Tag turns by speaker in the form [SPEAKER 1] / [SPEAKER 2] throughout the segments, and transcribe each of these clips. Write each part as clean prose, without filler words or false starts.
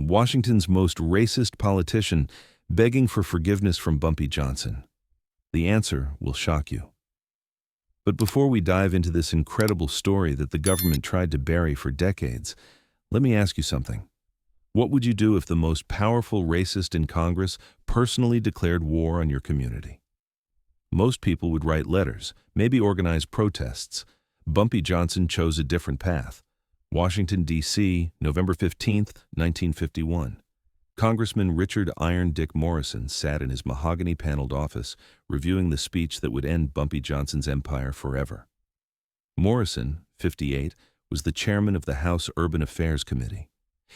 [SPEAKER 1] Washington's most racist politician begging for forgiveness from Bumpy Johnson. The answer will shock you. But before we dive into this incredible story that the government tried to bury for decades, let me ask you something. What would you do if the most powerful racist in Congress personally declared war on your community? Most people would write letters, maybe organize protests. Bumpy Johnson chose a different path. Washington, D.C., November 15, 1951. Congressman Richard "Iron Dick" Morrison sat in his mahogany-paneled office reviewing the speech that would end Bumpy Johnson's empire forever. Morrison, 58, was the chairman of the House Urban Affairs Committee,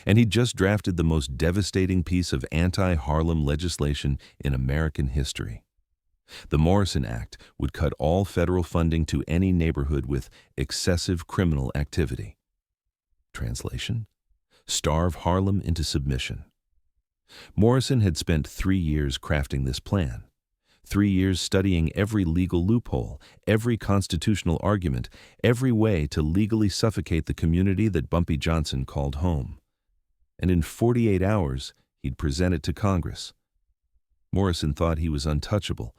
[SPEAKER 1] and he'd just drafted the most devastating piece of anti-Harlem legislation in American history. The Morrison Act would cut all federal funding to any neighborhood with excessive criminal activity. Translation: starve Harlem into submission. Morrison had spent 3 years crafting this plan. 3 years studying every legal loophole, every constitutional argument, every way to legally suffocate the community that Bumpy Johnson called home. And in 48 hours, he'd present it to Congress. Morrison thought he was untouchable,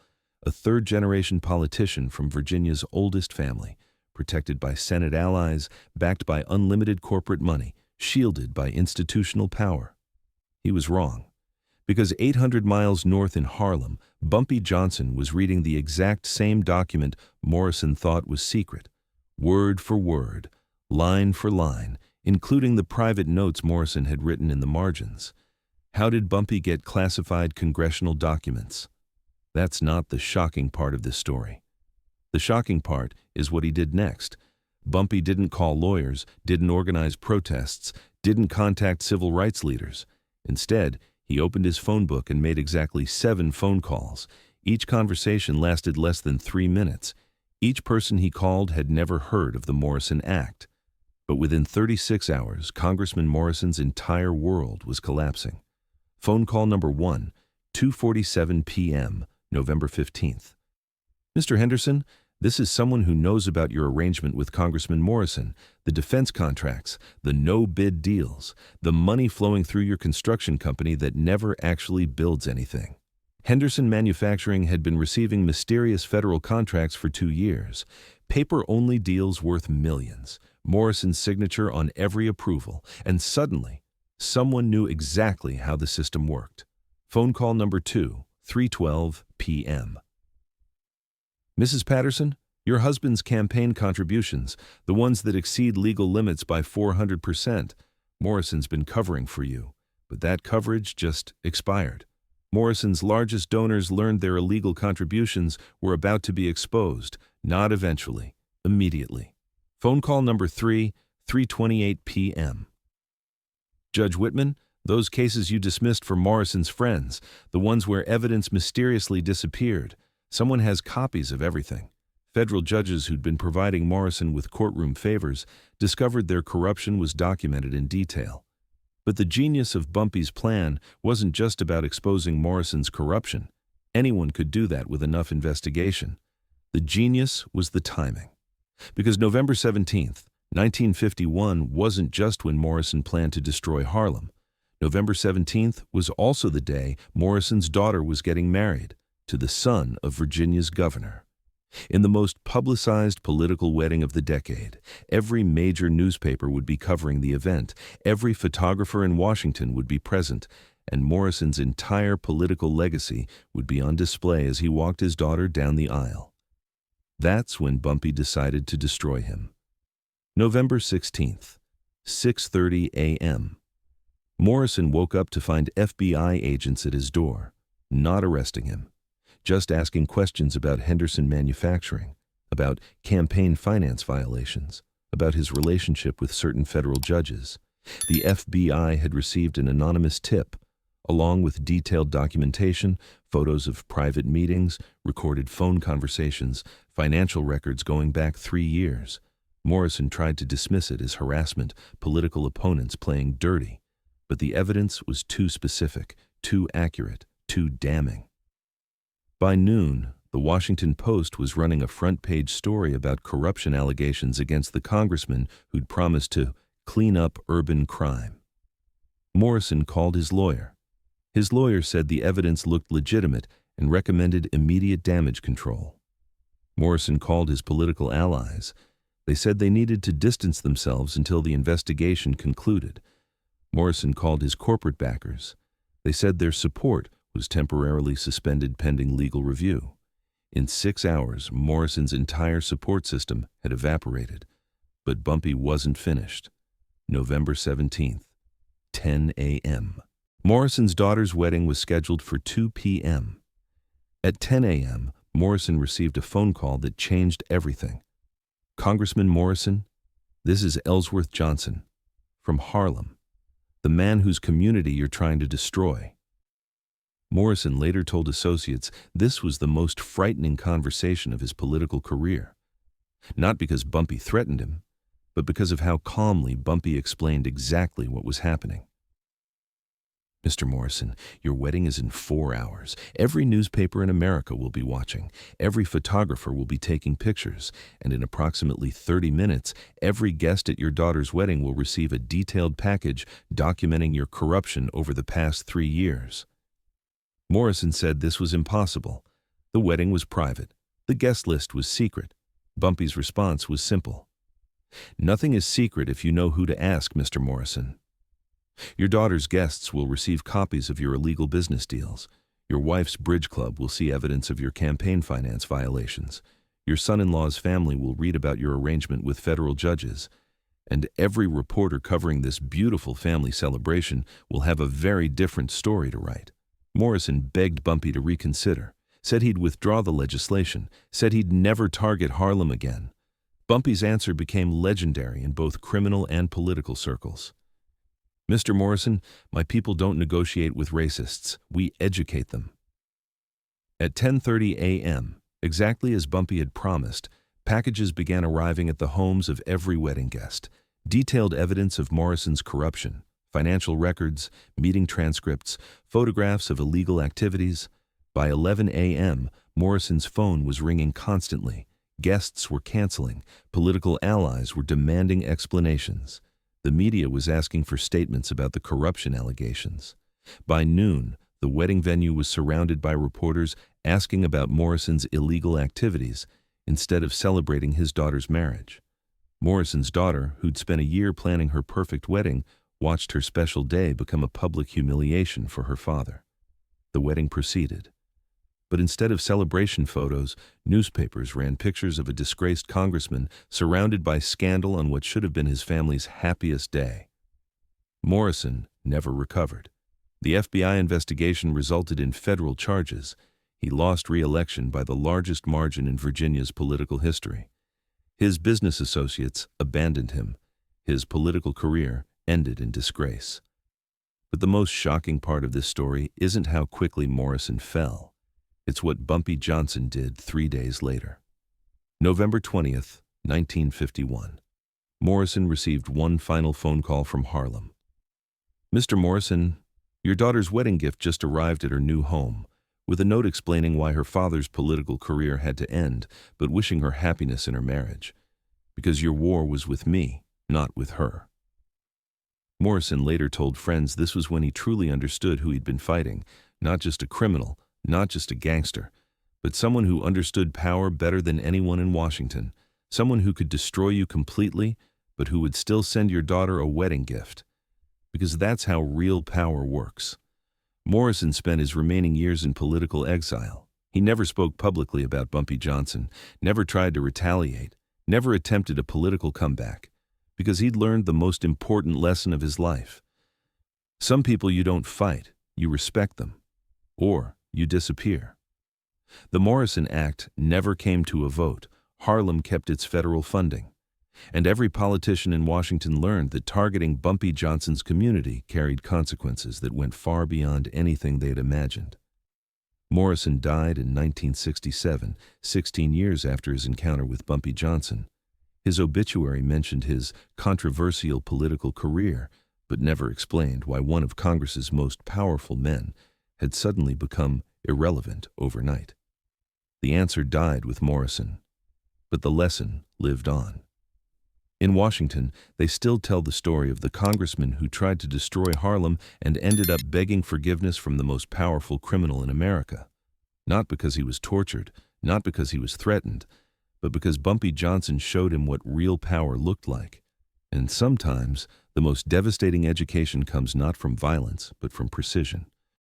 [SPEAKER 1] a third-generation politician from Virginia's oldest family, protected by Senate allies, backed by unlimited corporate money, shielded by institutional power. He was wrong, because 800 miles north in Harlem, Bumpy Johnson was reading the exact same document Morrison thought was secret, word for word, line for line, including the private notes Morrison had written in the margins. How did Bumpy get classified congressional documents? That's not the shocking part of this story. The shocking part is what he did next. Bumpy didn't call lawyers, didn't organize protests, didn't contact civil rights leaders. Instead, he opened his phone book and made exactly 7 phone calls. Each conversation lasted less than 3 minutes. Each person he called had never heard of the Morrison Act. But within 36 hours, Congressman Morrison's entire world was collapsing. Phone call number 1, 2:47 p.m., November 15th. Mr. Henderson, this is someone who knows about your arrangement with Congressman Morrison, the defense contracts, the no-bid deals, the money flowing through your construction company that never actually builds anything. Henderson Manufacturing had been receiving mysterious federal contracts for 2 years, paper-only deals worth millions, Morrison's signature on every approval, and suddenly, someone knew exactly how the system worked. Phone call number 2, 3:12 p.m. Mrs. Patterson, your husband's campaign contributions, the ones that exceed legal limits by 400%, Morrison's been covering for you, but that coverage just expired. Morrison's largest donors learned their illegal contributions were about to be exposed, not eventually, immediately. Phone call number 3, 3:28 p.m. Judge Whitman, those cases you dismissed for Morrison's friends, the ones where evidence mysteriously disappeared, someone has copies of everything. Federal judges who'd been providing Morrison with courtroom favors discovered their corruption was documented in detail. But the genius of Bumpy's plan wasn't just about exposing Morrison's corruption. Anyone could do that with enough investigation. The genius was the timing. Because November 17th, 1951 wasn't just when Morrison planned to destroy Harlem. November 17th was also the day Morrison's daughter was getting married to the son of Virginia's governor. In the most publicized political wedding of the decade, every major newspaper would be covering the event, every photographer in Washington would be present, and Morrison's entire political legacy would be on display as he walked his daughter down the aisle. That's when Bumpy decided to destroy him. November 16th, 6:30 a.m. Morrison woke up to find FBI agents at his door, not arresting him, just asking questions about Henderson Manufacturing, about campaign finance violations, about his relationship with certain federal judges. The FBI had received an anonymous tip, along with detailed documentation, photos of private meetings, recorded phone conversations, financial records going back 3 years. Morrison tried to dismiss it as harassment, political opponents playing dirty. But the evidence was too specific, too accurate, too damning. By noon, the Washington Post was running a front-page story about corruption allegations against the congressman who'd promised to clean up urban crime. Morrison called his lawyer. His lawyer said the evidence looked legitimate and recommended immediate damage control. Morrison called his political allies. They said they needed to distance themselves until the investigation concluded. Morrison called his corporate backers. They said their support was temporarily suspended pending legal review. In 6 hours, Morrison's entire support system had evaporated. But Bumpy wasn't finished. November 17th, 10 a.m. Morrison's daughter's wedding was scheduled for 2 p.m. At 10 a.m., Morrison received a phone call that changed everything. "Congressman Morrison, this is Ellsworth Johnson, from Harlem, the man whose community you're trying to destroy." Morrison later told associates this was the most frightening conversation of his political career. Not because Bumpy threatened him, but because of how calmly Bumpy explained exactly what was happening. "Mr. Morrison, your wedding is in 4 hours. Every newspaper in America will be watching. Every photographer will be taking pictures. And in approximately 30 minutes, every guest at your daughter's wedding will receive a detailed package documenting your corruption over the past 3 years. Morrison said this was impossible. The wedding was private. The guest list was secret. Bumpy's response was simple. "Nothing is secret if you know who to ask, Mr. Morrison. Your daughter's guests will receive copies of your illegal business deals. Your wife's bridge club will see evidence of your campaign finance violations. Your son-in-law's family will read about your arrangement with federal judges. And every reporter covering this beautiful family celebration will have a very different story to write." Morrison begged Bumpy to reconsider, said he'd withdraw the legislation, said he'd never target Harlem again. Bumpy's answer became legendary in both criminal and political circles. "Mr. Morrison, my people don't negotiate with racists. We educate them." At 10:30 a.m., exactly as Bumpy had promised, packages began arriving at the homes of every wedding guest. Detailed evidence of Morrison's corruption, financial records, meeting transcripts, photographs of illegal activities. By 11 a.m., Morrison's phone was ringing constantly. Guests were canceling. Political allies were demanding explanations. The media was asking for statements about the corruption allegations. By noon, the wedding venue was surrounded by reporters asking about Morrison's illegal activities instead of celebrating his daughter's marriage. Morrison's daughter, who'd spent a year planning her perfect wedding, watched her special day become a public humiliation for her father. The wedding proceeded. But instead of celebration photos, newspapers ran pictures of a disgraced congressman surrounded by scandal on what should have been his family's happiest day. Morrison never recovered. The FBI investigation resulted in federal charges. He lost re-election by the largest margin in Virginia's political history. His business associates abandoned him. His political career ended in disgrace. But the most shocking part of this story isn't how quickly Morrison fell. It's what Bumpy Johnson did 3 days later. November 20th, 1951. Morrison received one final phone call from Harlem. "Mr. Morrison, your daughter's wedding gift just arrived at her new home, with a note explaining why her father's political career had to end, but wishing her happiness in her marriage. Because your war was with me, not with her." Morrison later told friends this was when he truly understood who he'd been fighting, not just a criminal, not just a gangster, but someone who understood power better than anyone in Washington, someone who could destroy you completely, but who would still send your daughter a wedding gift. Because that's how real power works. Morrison spent his remaining years in political exile. He never spoke publicly about Bumpy Johnson, never tried to retaliate, never attempted a political comeback, because he'd learned the most important lesson of his life. Some people you don't fight, you respect them, or you disappear. The Morrison Act never came to a vote. Harlem kept its federal funding. And every politician in Washington learned that targeting Bumpy Johnson's community carried consequences that went far beyond anything they'd imagined. Morrison died in 1967, 16 years after his encounter with Bumpy Johnson. His obituary mentioned his controversial political career, but never explained why one of Congress's most powerful men had suddenly become irrelevant overnight. The answer died with Morrison, but the lesson lived on. In Washington, they still tell the story of the congressman who tried to destroy Harlem and ended up begging forgiveness from the most powerful criminal in America. Not because he was tortured, not because he was threatened, but because Bumpy Johnson showed him what real power looked like. And sometimes, the most devastating education comes not from violence, but from precision.